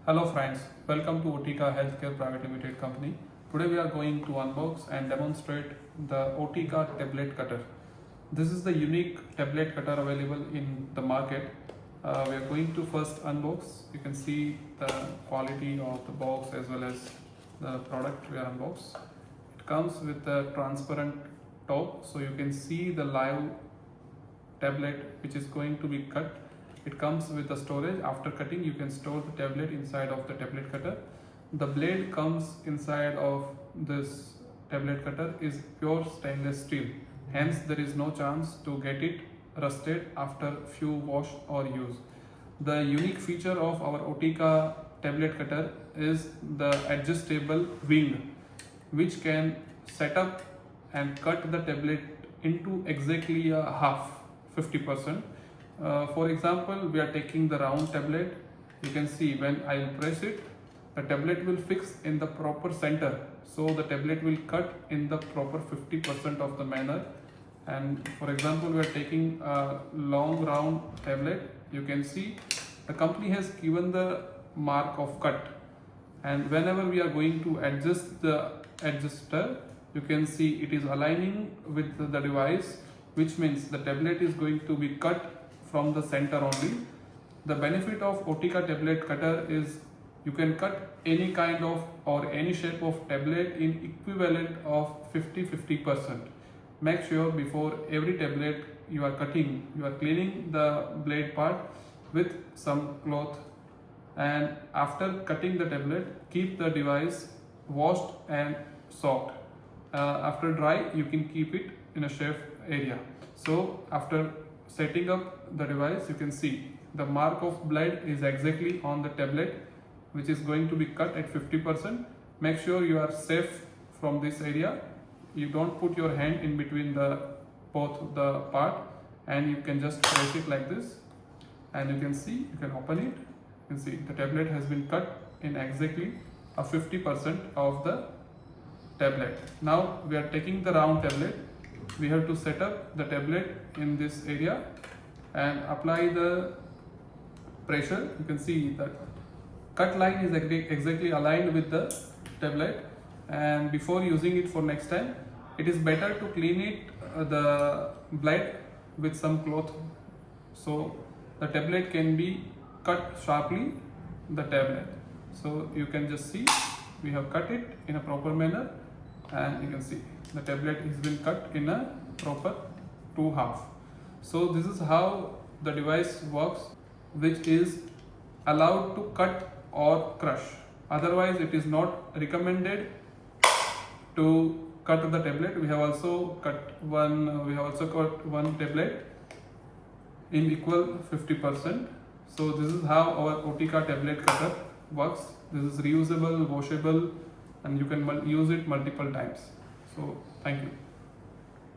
Hello friends, welcome to Otica Healthcare Private Limited Company. Today we are going to unbox and demonstrate the Otica tablet cutter. This is the unique tablet cutter available in the market. We are going to first unbox. You can see the quality of the box as well as the product we are unboxed. It comes with a transparent top, so you can see the live tablet which is going to be cut. It comes with a storage. After cutting, you can store the tablet inside of the tablet cutter. The blade comes inside of this tablet cutter is pure stainless steel. Hence, there is no chance to get it rusted after few wash or use. The unique feature of our Otica tablet cutter is the adjustable wing, which can set up and cut the tablet into exactly a half, 50%. For example, we are taking the round tablet. You can see when I will press it, the tablet will fix in the proper center. So the tablet will cut in the proper 50% of the manner. And for example, we are taking a long round tablet. You can see the company has given the mark of cut. And whenever we are going to adjust the adjuster, you can see it is aligning with the device, which means the tablet is going to be cut from the center only. The benefit of Otica tablet cutter is you can cut any kind of or any shape of tablet in equivalent of 50-50%. Make sure before every tablet you are cutting, you are cleaning the blade part with some cloth, and after cutting the tablet, keep the device washed and soaked. After dry, you can keep it in a safe area. So after setting up the device, you can see the mark of blade is exactly on the tablet, which is going to be cut at 50%. Make sure you are safe from this area. You don't put your hand in between both the part, and you can just press it like this, and you can see, you can open it. You can see the tablet has been cut in exactly a 50% of the tablet. Now we are taking the round tablet. We have to set up the tablet in this area and apply the pressure. You can see that cut line is exactly aligned with the tablet, and before using it for next time, it is better to clean it the blade with some cloth, so the tablet can be cut sharply the tablet. So you can just see we have cut it in a proper manner, and you can see the tablet has been cut in a proper 2 half. So this is how the device works, which is allowed to cut or crush. Otherwise, it is not recommended to cut the tablet. We have also cut one tablet in equal 50%. So this is how our Otica tablet cutter works. This is reusable, washable, and you can use it multiple times. So thank you.